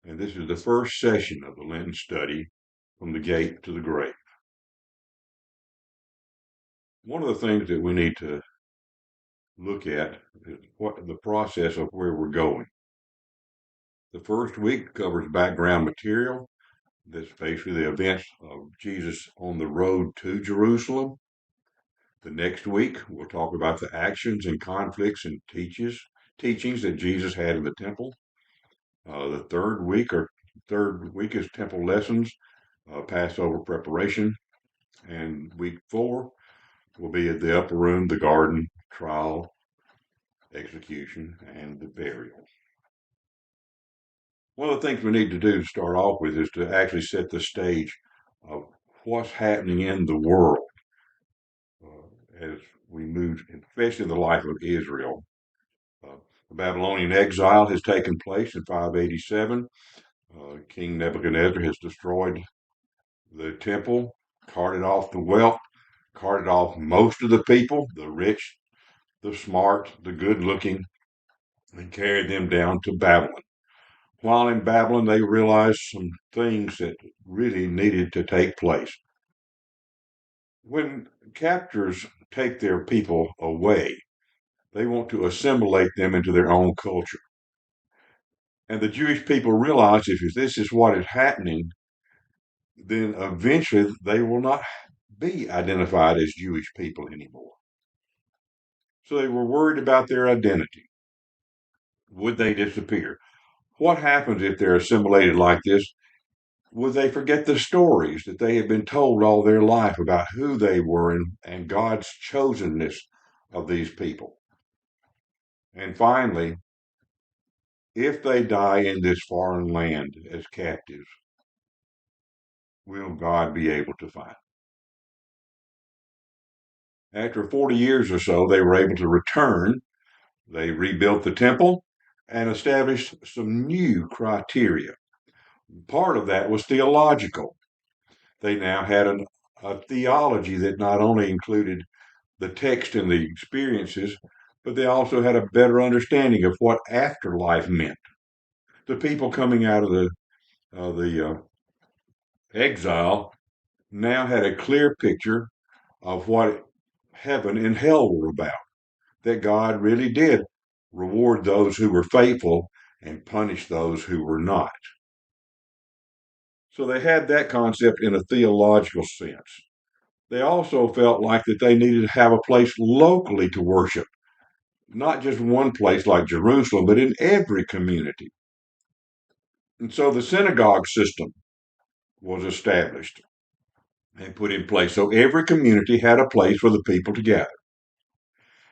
and this is the first session of the Lenten study, From the Gate to the Grave. One of the things that we need to look at is what the process of where we're going. The first week covers background material. That's basically the events of Jesus on the road to Jerusalem. The next week, we'll talk about the actions and conflicts and teachings that Jesus had in the temple. The third week is temple lessons, Passover preparation, and week 4 will be at the upper room, the garden, trial, execution, and the burial. One of the things we need to do to start off with is to actually set the stage of what's happening in the world as we move, especially in the life of Israel. The Babylonian exile has taken place in 587. King Nebuchadnezzar has destroyed the temple, carted off the wealth, carted off most of the people, the rich, the smart, the good looking, and carried them down to Babylon. While in Babylon, they realized some things that really needed to take place. When captors take their people away, they want to assimilate them into their own culture. And the Jewish people realize if this is what is happening, then eventually they will not be identified as Jewish people anymore. So they were worried about their identity. Would they disappear? What happens if they're assimilated like this? Would they forget the stories that they had been told all their life about who they were and God's chosenness of these people? And finally, if they die in this foreign land as captives, will God be able to find them? After 40 years or so, they were able to return. They rebuilt the temple and established some new criteria. Part of that was theological. They now had a theology that not only included the text and the experiences, but they also had a better understanding of what afterlife meant. The people coming out of the exile now had a clear picture of what heaven and hell were about, that God really did reward those who were faithful and punish those who were not. So they had that concept in a theological sense. They also felt like that they needed to have a place locally to worship, not just one place like Jerusalem, but in every community. And so the synagogue system was established and put in place. So every community had a place for the people to gather.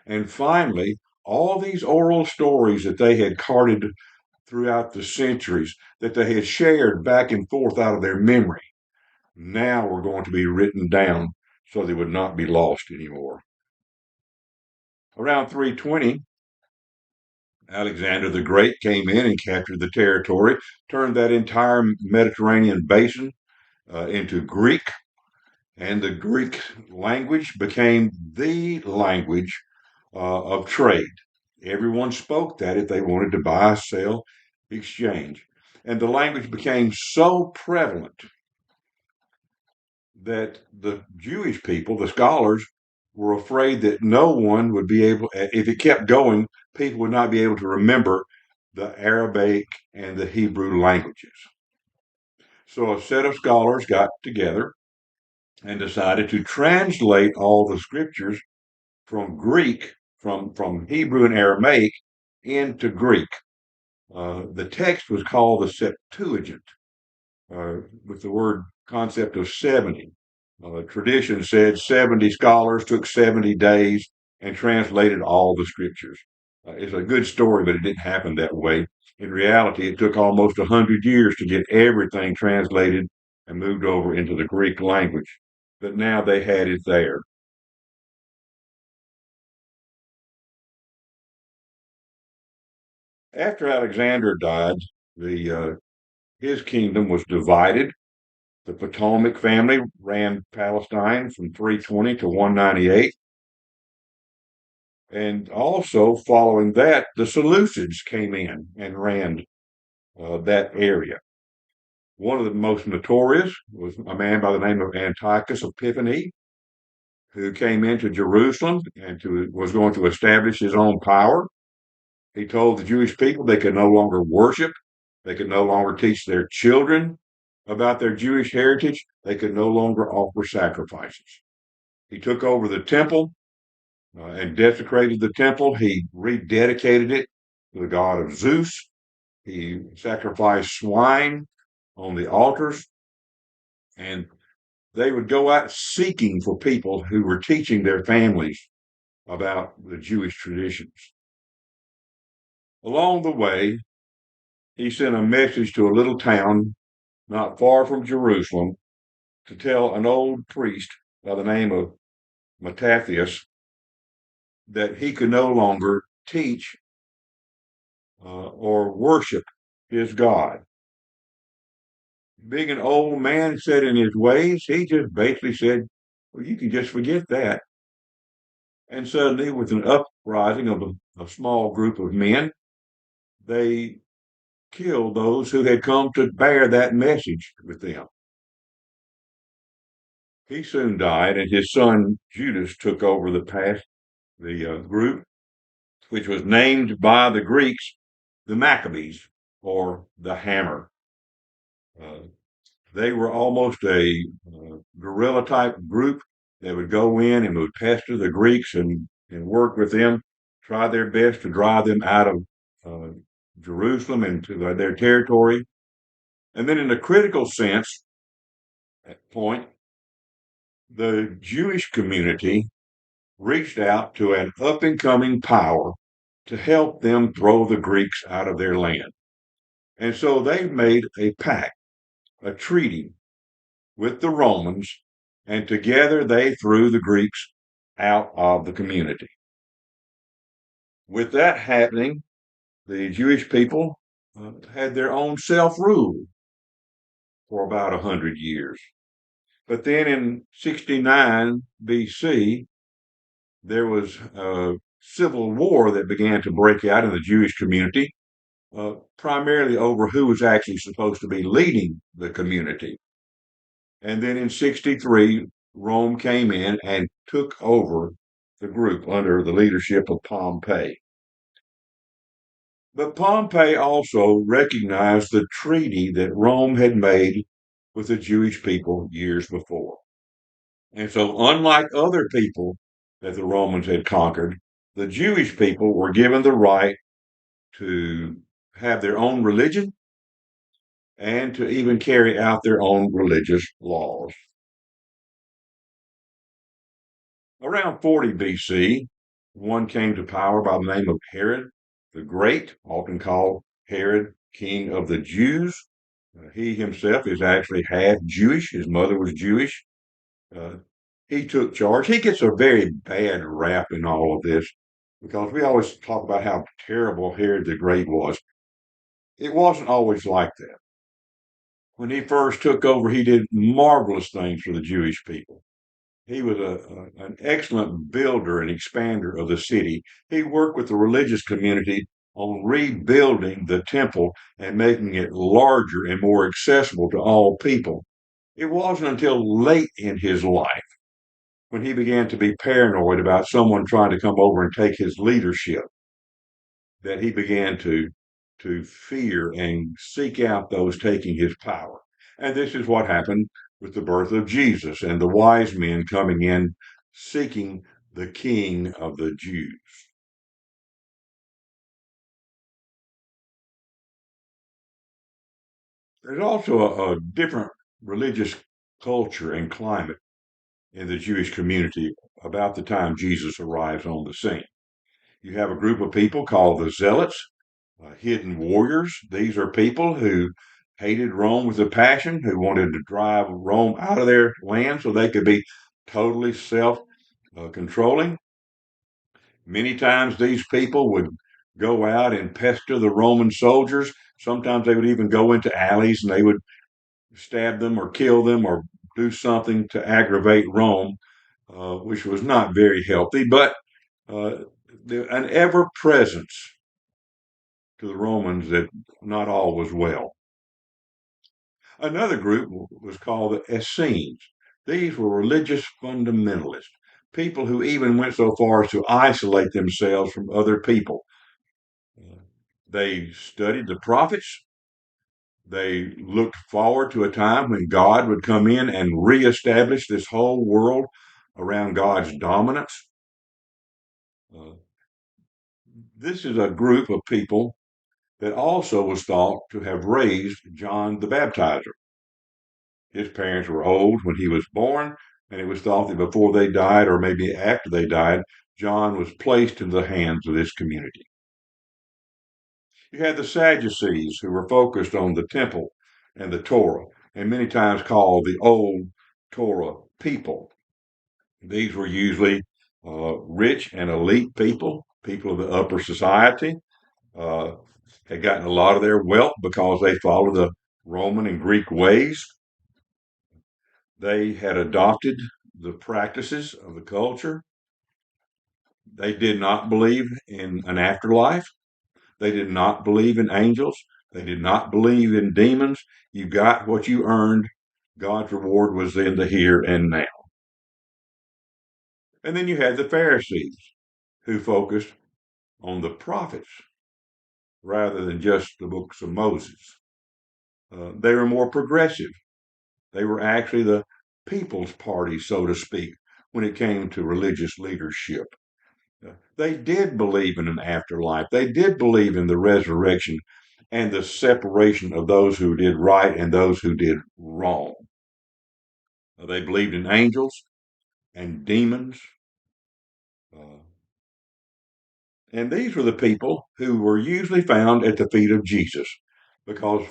And finally, all these oral stories that they had carted throughout the centuries, that they had shared back and forth out of their memory, now were going to be written down so they would not be lost anymore. Around 320, Alexander the Great came in and captured the territory, turned that entire Mediterranean basin into Greek, and the Greek language became the language of trade. Everyone spoke that if they wanted to buy, sell, exchange. And the language became so prevalent that the Jewish people, the scholars, were afraid that no one would be able, if it kept going, people would not be able to remember the Arabic and the Hebrew languages. So a set of scholars got together and decided to translate all the scriptures from Greek, from Hebrew and Aramaic into Greek. The text was called the Septuagint, with the word concept of 70. Tradition said 70 scholars took 70 days and translated all the scriptures. It's a good story, but it didn't happen that way. In reality, it took almost 100 years to get everything translated and moved over into the Greek language. But now they had it there. After Alexander died, his kingdom was divided. The Ptolemaic family ran Palestine from 320 to 198. And also, following that, the Seleucids came in and ran that area. One of the most notorious was a man by the name of Antiochus Epiphanes, who came into Jerusalem and was going to establish his own power. He told the Jewish people they could no longer worship, they could no longer teach their children about their Jewish heritage, they could no longer offer sacrifices. He took over the temple and desecrated the temple. He rededicated it to the god of Zeus. He sacrificed swine on the altars, and they would go out seeking for people who were teaching their families about the Jewish traditions. Along the way, he sent a message to a little town not far from Jerusalem to tell an old priest by the name of Mattathias that he could no longer teach or worship his God. Being an old man set in his ways, he just basically said, well, you can just forget that. And suddenly, with an uprising of a small group of men, they killed those who had come to bear that message with them. He soon died, and his son Judas took over the group, which was named by the Greeks the Maccabees, or the Hammer. Uh, they were almost a guerrilla type group that would go in and would pester the Greeks and work with them, try their best to drive them out of uh, Jerusalem into their territory. And then, in a critical sense, at point, the Jewish community reached out to an up and coming power to help them throw the Greeks out of their land. And so they made a pact, a treaty with the Romans, and together they threw the Greeks out of the community. With that happening, the Jewish people had their own self rule for about 100 years. But then in 69 BC, there was a civil war that began to break out in the Jewish community, primarily over who was actually supposed to be leading the community. And then in 63, Rome came in and took over the group under the leadership of Pompey. But Pompey also recognized the treaty that Rome had made with the Jewish people years before. And so, unlike other people that the Romans had conquered, the Jewish people were given the right to have their own religion and to even carry out their own religious laws. Around 40 BC, one came to power by the name of Herod the Great, often called Herod, King of the Jews. He himself is actually half Jewish. His mother was Jewish. Uh, he took charge. He gets a very bad rap in all of this because we always talk about how terrible Herod the Great was. It wasn't always like that. When he first took over, he did marvelous things for the Jewish people. He was an excellent builder and expander of the city. He worked with the religious community on rebuilding the temple and making it larger and more accessible to all people. It wasn't until late in his life when he began to be paranoid about someone trying to come over and take his leadership that he began to fear and seek out those taking his power. And this is what happened with the birth of Jesus and the wise men coming in seeking the King of the Jews. There's also a different religious culture and climate in the Jewish community about the time Jesus arrives on the scene. You have a group of people called the Zealots, hidden warriors. These are people who hated Rome with a passion, who wanted to drive Rome out of their land so they could be totally self controlling. Many times these people would go out and pester the Roman soldiers. Sometimes they would even go into alleys and they would stab them or kill them or do something to aggravate Rome, which was not very healthy, but uh, an ever presence to the Romans that not all was well. Another group was called the Essenes. These were religious fundamentalists, people who even went so far as to isolate themselves from other people. They studied the prophets. They looked forward to a time when God would come in and reestablish this whole world around God's dominance. Uh, this is a group of people that also was thought to have raised John the Baptizer. His parents were old when he was born, and it was thought that before they died, or maybe after they died, John was placed in the hands of this community. You had the Sadducees, who were focused on the temple and the Torah, and many times called the old Torah people. These were usually rich and elite people, people of the upper society, uh, had gotten a lot of their wealth because they followed the Roman and Greek ways. They had adopted the practices of the culture. They did not believe in an afterlife. They did not believe in angels. They did not believe in demons. You got what you earned. God's reward was in the here and now. And then you had the Pharisees, who focused on the prophets rather than just the books of Moses. They were more progressive. They were actually the people's party, so to speak, when it came to religious leadership. They did believe in an afterlife. They did believe in the resurrection and the separation of those who did right and those who did wrong. They believed in angels and demons. Uh, and these were the people who were usually found at the feet of Jesus because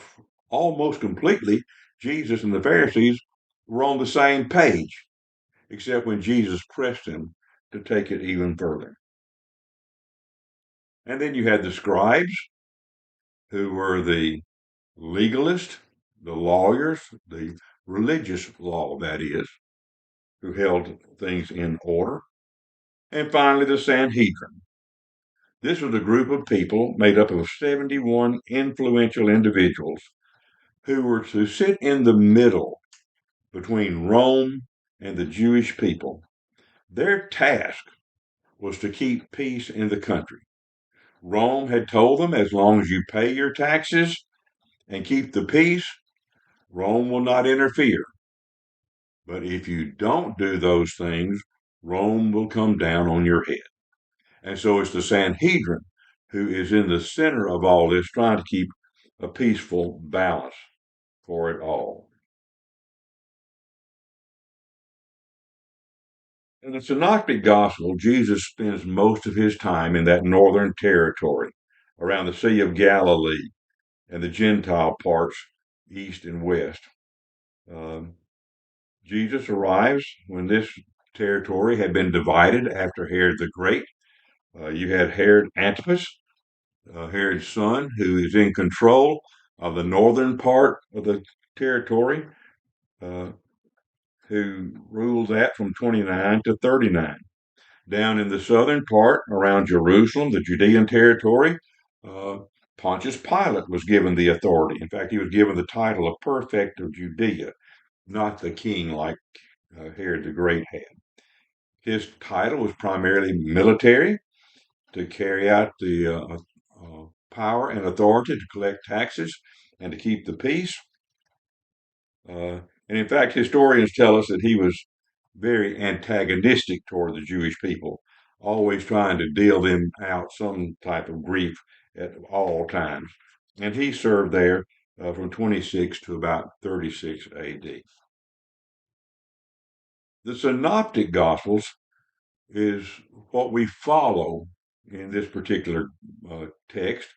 almost completely Jesus and the Pharisees were on the same page, except when Jesus pressed them to take it even further. And then you had the scribes, who were the legalists, the lawyers, the religious law, that is, who held things in order. And finally, the Sanhedrin. This was a group of people made up of 71 influential individuals who were to sit in the middle between Rome and the Jewish people. Their task was to keep peace in the country. Rome had told them, as long as you pay your taxes and keep the peace, Rome will not interfere. But if you don't do those things, Rome will come down on your head. And so it's the Sanhedrin who is in the center of all this, trying to keep a peaceful balance for it all. In the Synoptic Gospel, Jesus spends most of his time in that northern territory around the Sea of Galilee and the Gentile parts east and west. Um, Jesus arrives when this territory had been divided after Herod the Great. You had Herod Antipas, Herod's son, who is in control of the northern part of the territory, uh, who rules that from 29 to 39. Down in the southern part around Jerusalem, the Judean territory, uh, Pontius Pilate was given the authority. In fact, he was given the title of Prefect of Judea, not the king like Herod the Great had. His title was primarily military, to carry out the power and authority to collect taxes and to keep the peace. And in fact, historians tell us that he was very antagonistic toward the Jewish people, always trying to deal them out some type of grief at all times. And he served there from 26 to about 36 AD. The Synoptic Gospels is what we follow in this particular text.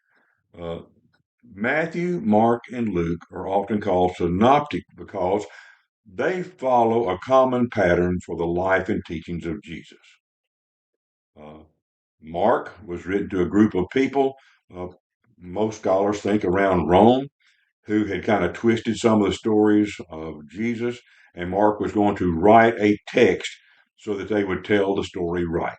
Uh, Matthew, Mark, and Luke are often called synoptic because they follow a common pattern for the life and teachings of Jesus. Uh, Mark was written to a group of people, uh, most scholars think around Rome, who had kind of twisted some of the stories of Jesus, and Mark was going to write a text so that they would tell the story right.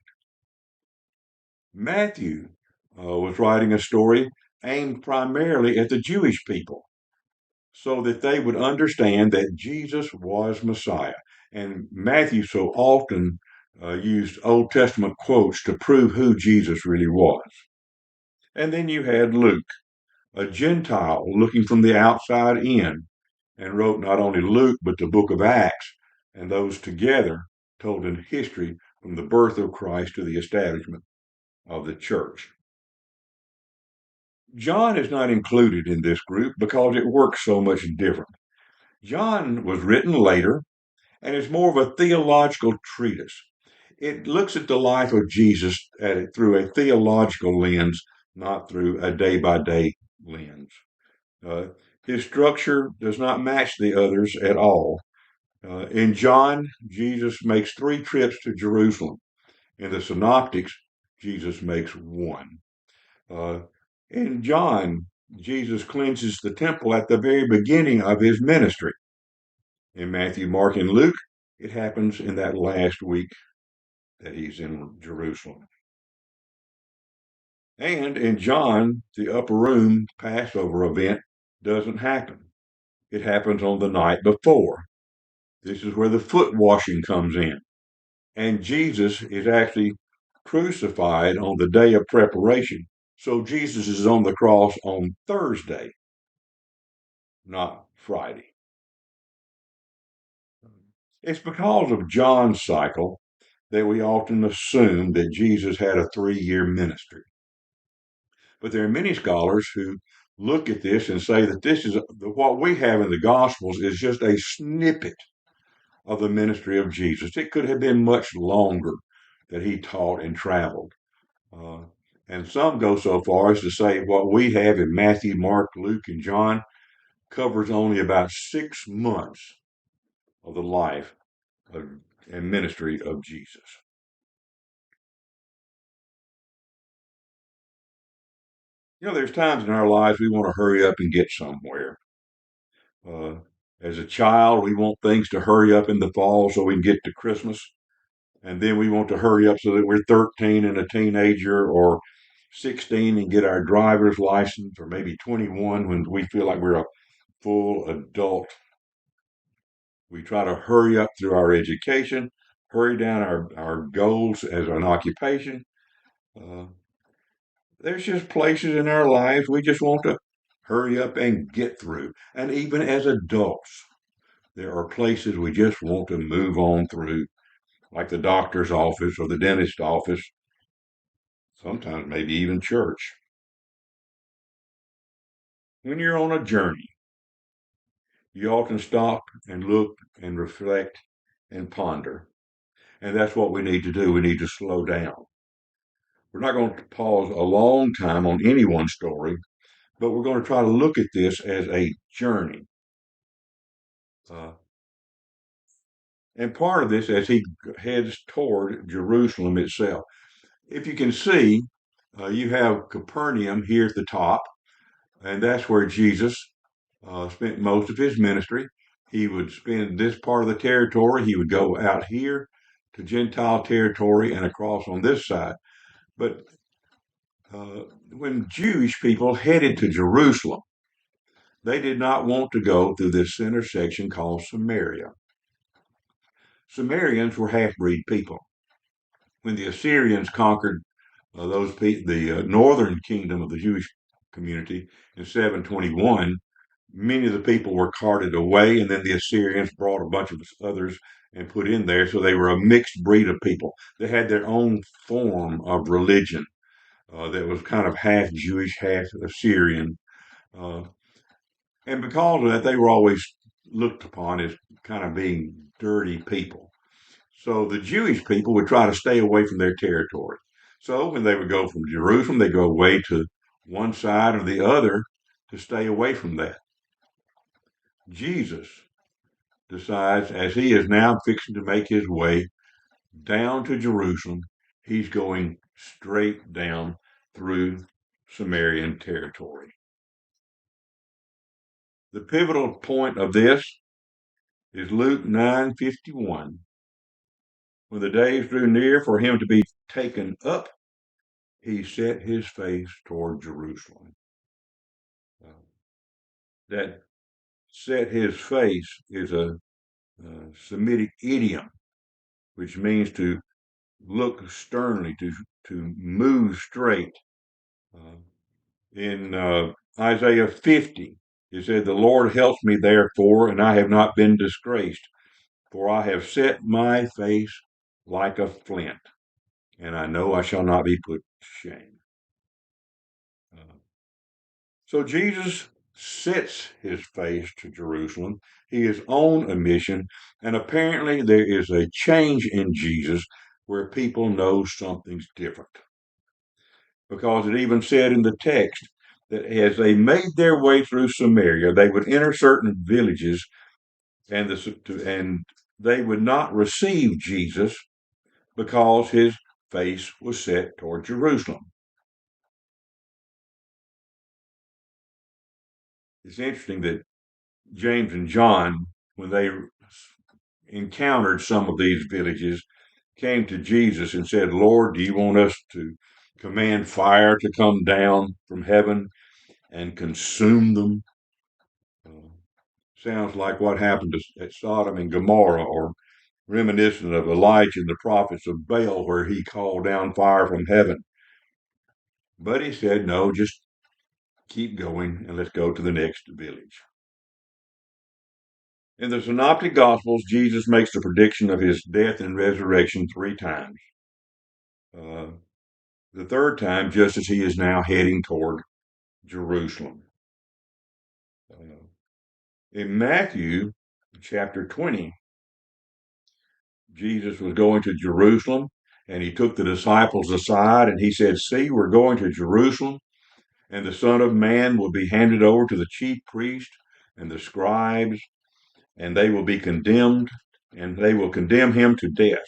Matthew was writing a story aimed primarily at the Jewish people, so that they would understand that Jesus was Messiah. And Matthew so often used Old Testament quotes to prove who Jesus really was. And then you had Luke, a Gentile looking from the outside in, and wrote not only Luke, but the book of Acts, and those together told in history from the birth of Christ to the establishment of the church. John is not included in this group because it works so much different. John was written later and is more of a theological treatise. It looks at the life of Jesus through a theological lens, not through a day by day lens. Uh, his structure does not match the others at all. In John, Jesus makes 3 trips to Jerusalem. In the Synoptics, Jesus makes 1. Uh, in John, Jesus cleanses the temple at the very beginning of his ministry. In Matthew, Mark, and Luke, it happens in that last week that he's in Jerusalem. And in John, the upper room Passover event doesn't happen. It happens on the night before. This is where the foot washing comes in. And Jesus is actually crucified on the day of preparation. So Jesus is on the cross on Thursday, not Friday. It's because of John's cycle that we often assume that Jesus had a 3-year ministry. But there are many scholars who look at this and say that this is what we have in the Gospels is just a snippet of the ministry of Jesus. It could have been much longer that he taught and traveled. Uh, and some go so far as to say what we have in Matthew, Mark, Luke, and John covers only about 6 months of the life and ministry of Jesus. There's times in our lives we want to hurry up and get somewhere. Uh, as a child, we want things to hurry up in the fall so we can get to Christmas. And then we want to hurry up so that we're 13 and a teenager, or 16 and get our driver's license, or maybe 21 when we feel like we're a full adult. We try to hurry up through our education, hurry down our goals as an occupation. Uh, there's just places in our lives we just want to hurry up and get through. And even as adults, there are places we just want to move on through, like the doctor's office or the dentist's office, sometimes maybe even church. When you're on a journey, you often stop and look and reflect and ponder. And that's what we need to do. We need to slow down. We're not going to pause a long time on any one story, but we're going to try to look at this as a journey. Uh, and part of this as he heads toward Jerusalem itself. If you can see, you have Capernaum here at the top, and that's where Jesus spent most of his ministry. He would spend this part of the territory. He would go out here to Gentile territory and across on this side. But when Jewish people headed to Jerusalem, they did not want to go through this center section called Samaria. Samaritans were half-breed people. When the Assyrians conquered the northern kingdom of the Jewish community in 721, many of the people were carted away, and then the Assyrians brought a bunch of others and put in there. So they were a mixed breed of people. They had their own form of religion that was kind of half Jewish, half Assyrian. Uh, and because of that, they were always looked upon as kind of being dirty people. So the Jewish people would try to stay away from their territory. So when they would go from Jerusalem, they go away to one side or the other to stay away from that. Jesus decides, as he is now fixing to make his way down to Jerusalem, he's going straight down through Samarian territory. The pivotal point of this is Luke 9:51. When the days drew near for him to be taken up, he set his face toward Jerusalem. That set his face is a Semitic idiom, which means to look sternly, to move straight. In Isaiah 50, it said, "The Lord helps me therefore, and I have not been disgraced, for I have set my face like a flint, and I know I shall not be put to shame." So Jesus sets his face to Jerusalem. He is on a mission, and apparently there is a change in Jesus where people know something's different. Because it even said in the text that as they made their way through Samaria, they would enter certain villages, and they would not receive Jesus because his face was set toward Jerusalem. It's interesting that James and John, when they encountered some of these villages, came to Jesus and said, "Lord, do you want us to command fire to come down from heaven and consume them?" Sounds like what happened at Sodom and Gomorrah, or reminiscent of Elijah and the prophets of Baal, where he called down fire from heaven. But he said, "No, just keep going and let's go to the next village." In the Synoptic Gospels, Jesus makes the prediction of his death and resurrection 3 times. The third time, just as he is now heading toward Jerusalem. In Matthew chapter 20, Jesus was going to Jerusalem, and he took the disciples aside and he said, "See, we're going to Jerusalem, and the Son of Man will be handed over to the chief priests and the scribes, and they will be condemned, and they will condemn him to death.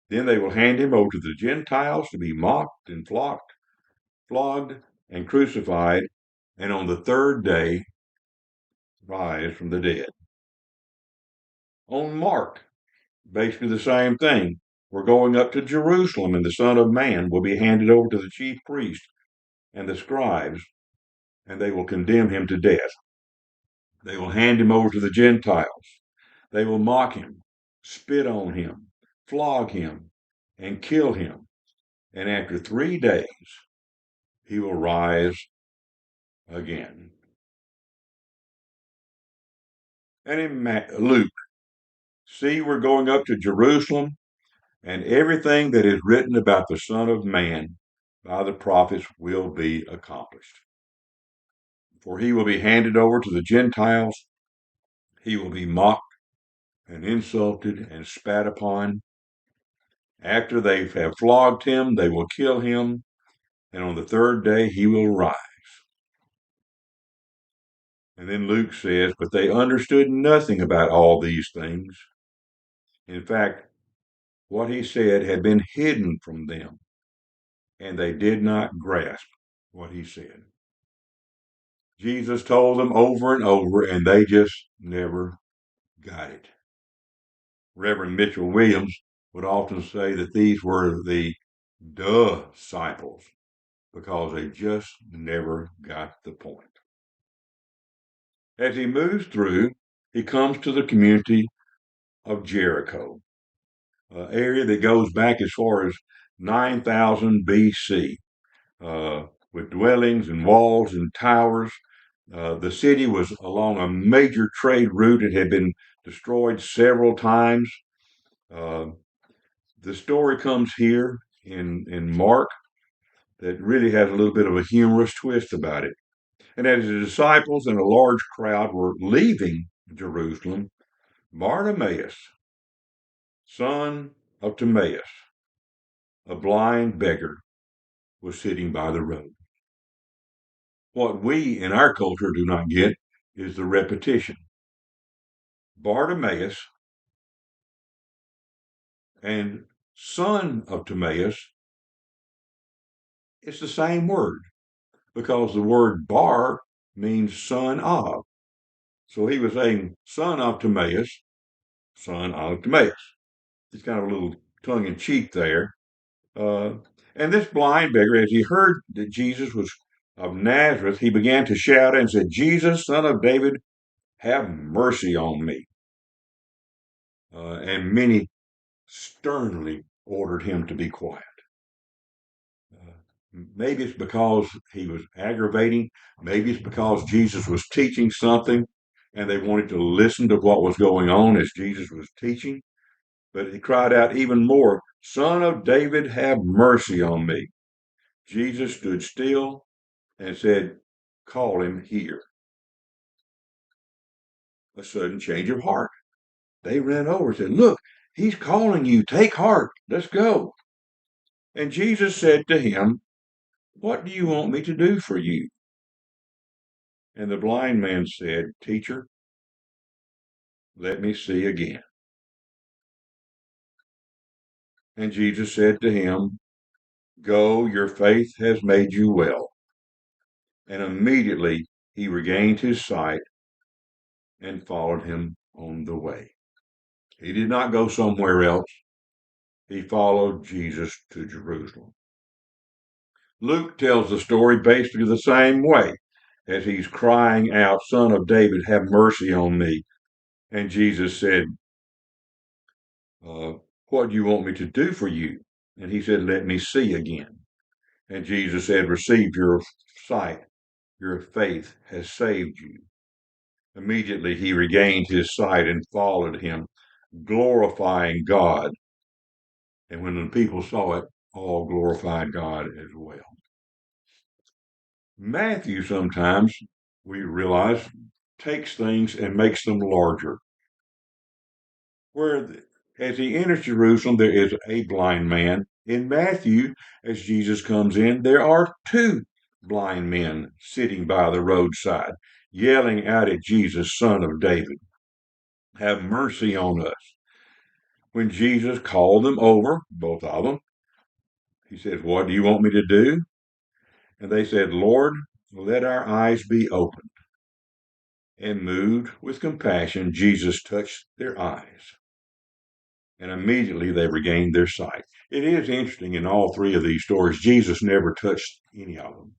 Then they will hand him over to the Gentiles to be mocked and flogged and crucified, and on the third day rise from the dead." On Mark, basically the same thing. We're going up to Jerusalem, and the Son of Man will be handed over to the chief priests and the scribes, and they will condemn him to death. They will hand him over to the Gentiles. They will mock him, spit on him, flog him, and kill him. And after 3 days, he will rise again. And in Luke, "See, we're going up to Jerusalem, and everything that is written about the Son of Man by the prophets will be accomplished. For he will be handed over to the Gentiles. He will be mocked and insulted and spat upon. After they have flogged him, they will kill him, and on the third day he will rise." And then Luke says, "But they understood nothing about all these things. In fact, what he said had been hidden from them, and they did not grasp what he said." Jesus told them over and over, and they just never got it. Reverend Mitchell Williams would often say that these were the disciples because they just never got the point. As he moves through, he comes to the community of Jericho, an area that goes back as far as 9000 BC, with dwellings and walls and towers. The city was along a major trade route. It had been destroyed several times. The story comes here in Mark that really has a little bit of a humorous twist about it. And as the disciples and a large crowd were leaving Jerusalem, Bartimaeus, son of Timaeus, a blind beggar, was sitting by the road. What we in our culture do not get is the repetition. Bartimaeus and son of Timaeus, it's the same word, because the word bar means son of. So he was saying son of Timaeus, son of Timaeus. It's kind of a little tongue in cheek there. And this blind beggar, as he heard that Jesus was of Nazareth, he began to shout and said, "Jesus, son of David, have mercy on me. And many sternly ordered him to be quiet. Maybe it's because he was aggravating. Maybe it's because Jesus was teaching something and they wanted to listen to what was going on as Jesus was teaching. But he cried out even more, Son of David, have mercy on me. Jesus stood still and said, Call him here. A sudden change of heart. They ran over and said, Look, he's calling you. Take heart. Let's go. And Jesus said to him, What do you want me to do for you? And the blind man said, Teacher, let me see again. And Jesus said to him, Go, your faith has made you well. And immediately he regained his sight and followed him on the way. He did not go somewhere else. He followed Jesus to Jerusalem. Luke tells the story basically the same way as he's crying out, Son of David, have mercy on me. And Jesus said, What do you want me to do for you? And he said, Let me see again. And Jesus said, Receive your sight. Your faith has saved you. Immediately he regained his sight and followed him, glorifying God. And when the people saw it, all glorified God as well. Matthew sometimes, we realize, takes things and makes them larger. As he enters Jerusalem, there is a blind man. In Matthew, as Jesus comes in, there are two blind men sitting by the roadside, yelling out at Jesus, Son of David, have mercy on us. When Jesus called them over, both of them, he said, What do you want me to do? And they said, Lord, let our eyes be opened. And moved with compassion, Jesus touched their eyes. And immediately they regained their sight. It is interesting in all three of these stories, Jesus never touched any of them.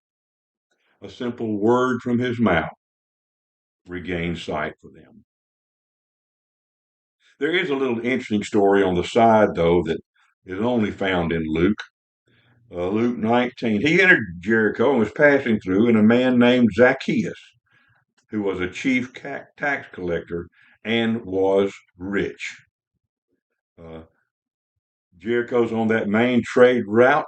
A simple word from his mouth regained sight for them. There is a little interesting story on the side, though, that is only found in Luke. Luke 19. He entered Jericho and was passing through, and a man named Zacchaeus, who was a chief tax collector and was rich. Jericho's on that main trade route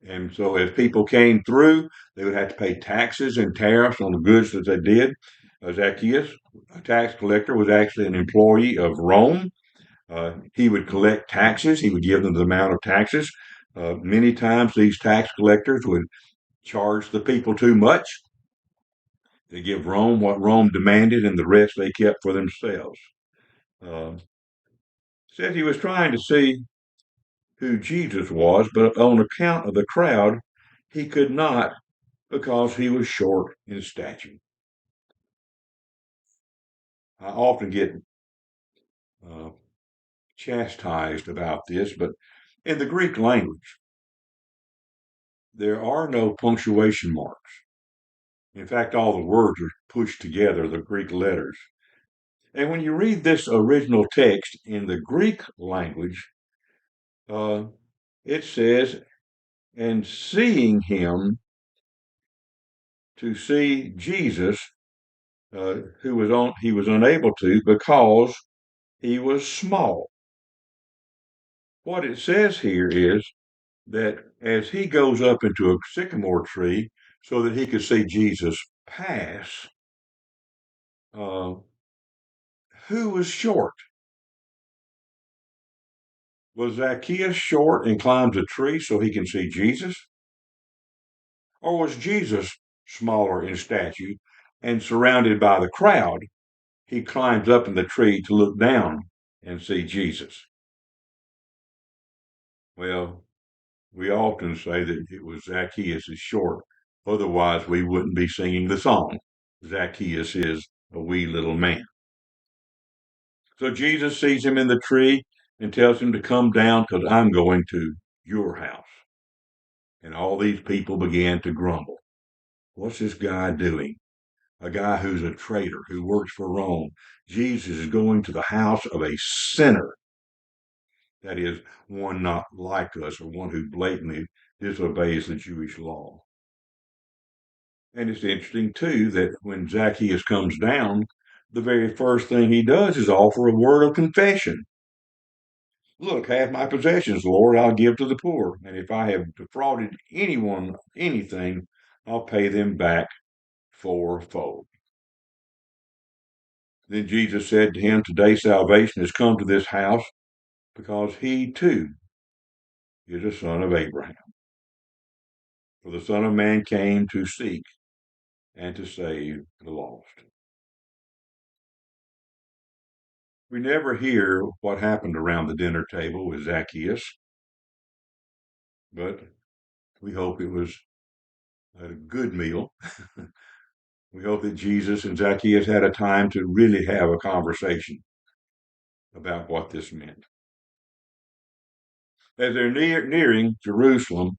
and so as people came through, they would have to pay taxes and tariffs on the goods that they did. Zacchaeus, a tax collector, was actually an employee of Rome. He would collect taxes. He would give them the amount of taxes. Many times these tax collectors would charge the people too much. They give Rome what Rome demanded, and the rest they kept for themselves. Said he was trying to see who Jesus was, but on account of the crowd, he could not because he was short in stature. I often get chastised about this, but in the Greek language, there are no punctuation marks. In fact, all the words are pushed together, the Greek letters. And when you read this original text in the Greek language, it says, and seeing him, to see Jesus, he was unable to because he was small. What it says here is that as he goes up into a sycamore tree so that he could see Jesus pass, who was short? Was Zacchaeus short and climbs a tree so he can see Jesus? Or was Jesus smaller in stature and surrounded by the crowd? He climbs up in the tree to look down and see Jesus. Well, we often say that it was Zacchaeus is short. Otherwise, we wouldn't be singing the song. Zacchaeus is a wee little man. So Jesus sees him in the tree and tells him to come down because I'm going to your house. And all these people began to grumble. What's this guy doing? a guy who's a traitor, who works for Rome. Jesus is going to the house of a sinner, that is, one not like us or one who blatantly disobeys the Jewish law. And it's interesting, too, that when Zacchaeus comes down, the very first thing he does is offer a word of confession. Look, half my possessions, Lord, I'll give to the poor. And if I have defrauded anyone anything, I'll pay them back fourfold. Then Jesus said to him, today salvation has come to this house because he too is a son of Abraham. For the Son of Man came to seek and to save the lost. We never hear what happened around the dinner table with Zacchaeus, but we hope it was a good meal. We hope that Jesus and Zacchaeus had a time to really have a conversation about what this meant. As they're nearing Jerusalem,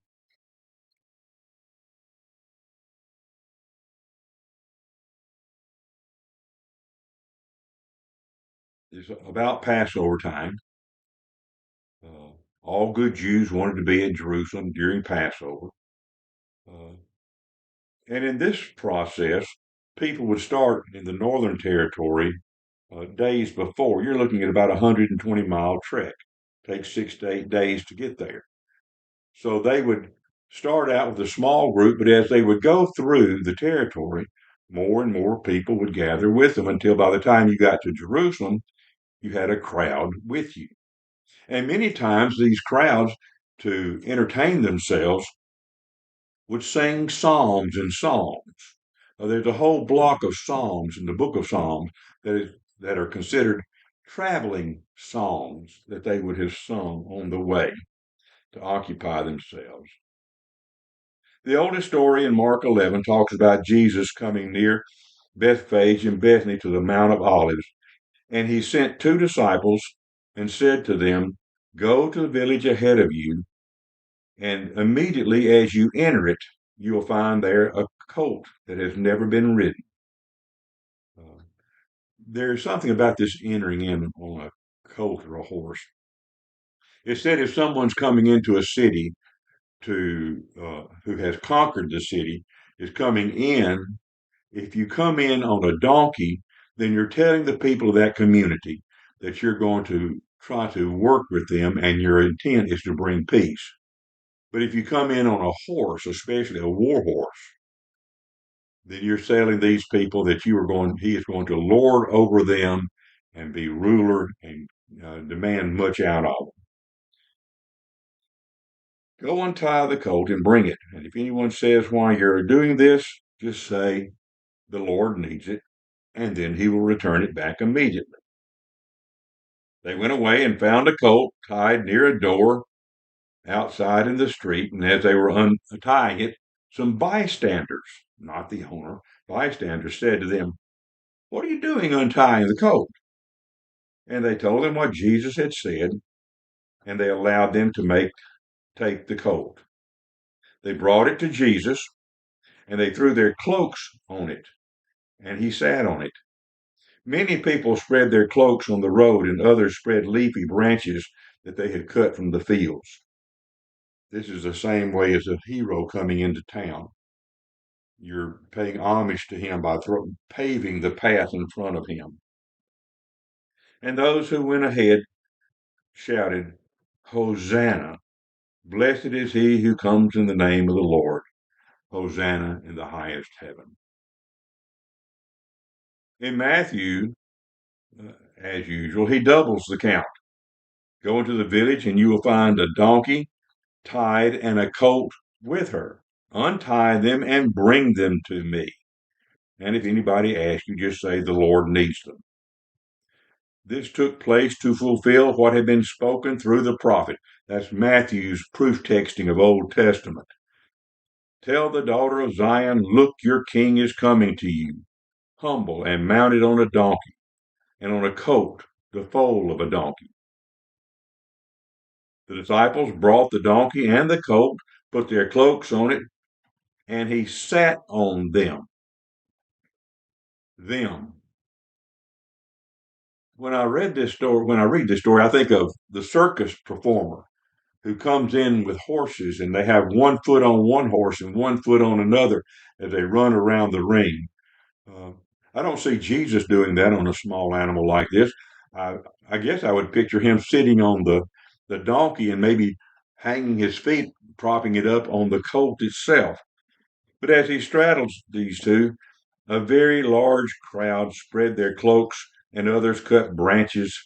it's about Passover time. All good Jews wanted to be in Jerusalem during Passover. Uh, and in this process, people would start in the northern territory days before. You're looking at about a 120-mile trek. It takes 6 to 8 days to get there. So they would start out with a small group, but as they would go through the territory, more and more people would gather with them until by the time you got to Jerusalem, you had a crowd with you. And many times these crowds, to entertain themselves, would sing psalms and songs. There's a whole block of psalms in the book of Psalms that are considered traveling songs that they would have sung on the way to occupy themselves. The oldest story in Mark 11 talks about Jesus coming near Bethphage and Bethany to the Mount of Olives. And he sent two disciples and said to them, go to the village ahead of you, and immediately as you enter it, you will find there a colt that has never been ridden. There's something about this entering in on a colt or a horse. It said if someone's coming into a city who has conquered the city, is coming in, if you come in on a donkey, then you're telling the people of that community that you're going to try to work with them and your intent is to bring peace. But if you come in on a horse, especially a war horse, then you're telling these people that he is going to lord over them and be ruler and demand much out of them. Go untie the colt and bring it. And if anyone says why you're doing this, just say the Lord needs it, and then he will return it back immediately. They went away and found a colt tied near a door outside in the street, and as they were untying it, some bystanders, not the owner, bystanders said to them, what are you doing untying the colt? And they told him what Jesus had said, and they allowed them to take the colt. They brought it to Jesus, and they threw their cloaks on it, and he sat on it. Many people spread their cloaks on the road, and others spread leafy branches that they had cut from the fields. This is the same way as a hero coming into town. You're paying homage to him by paving the path in front of him. And those who went ahead shouted, Hosanna! Blessed is he who comes in the name of the Lord. Hosanna in the highest heaven. In Matthew, as usual, he doubles the count. Go into the village and you will find a donkey tied and a colt with her. Untie them and bring them to me. And if anybody asks you, just say the Lord needs them. This took place to fulfill what had been spoken through the prophet. That's Matthew's proof texting of Old Testament. Tell the daughter of Zion, look, your king is coming to you, humble and mounted on a donkey, and on a colt, the foal of a donkey. The disciples brought the donkey and the colt, put their cloaks on it, and he sat on them. them. When I read this story, when I read this story, I think of the circus performer who comes in with horses and they have one foot on one horse and one foot on another as they run around the ring. Uh, I don't see Jesus doing that on a small animal like this. I, I guess I would picture him sitting on the donkey and maybe hanging his feet, propping it up on the colt itself. But as he straddles these two, a very large crowd spread their cloaks and others cut branches,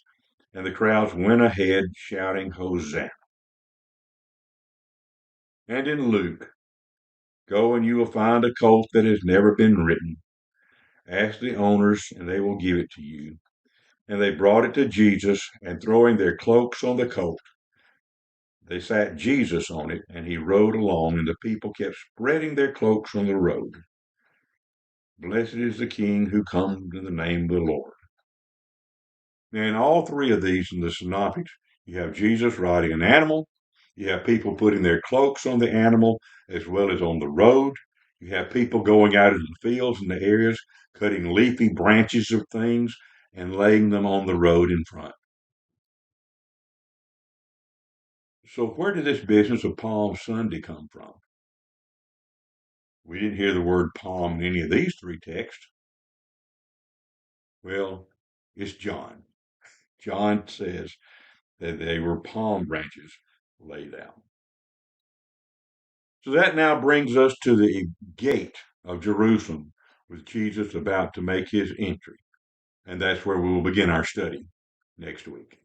and the crowds went ahead shouting, Hosanna. And in Luke, go and you will find a colt that has never been ridden. Ask the owners, and they will give it to you. And they brought it to Jesus, and throwing their cloaks on the colt, they sat Jesus on it, and he rode along, and the people kept spreading their cloaks on the road. Blessed is the King who comes in the name of the Lord. Now, in all three of these in the synoptics, you have Jesus riding an animal, you have people putting their cloaks on the animal as well as on the road, you have people going out into the fields and the areas, cutting leafy branches of things and laying them on the road in front. So, where did this business of Palm Sunday come from? We didn't hear the word palm in any of these three texts. Well, it's John. John says that they were palm branches laid out. So that now brings us to the gate of Jerusalem with Jesus about to make his entry. And that's where we will begin our study next week.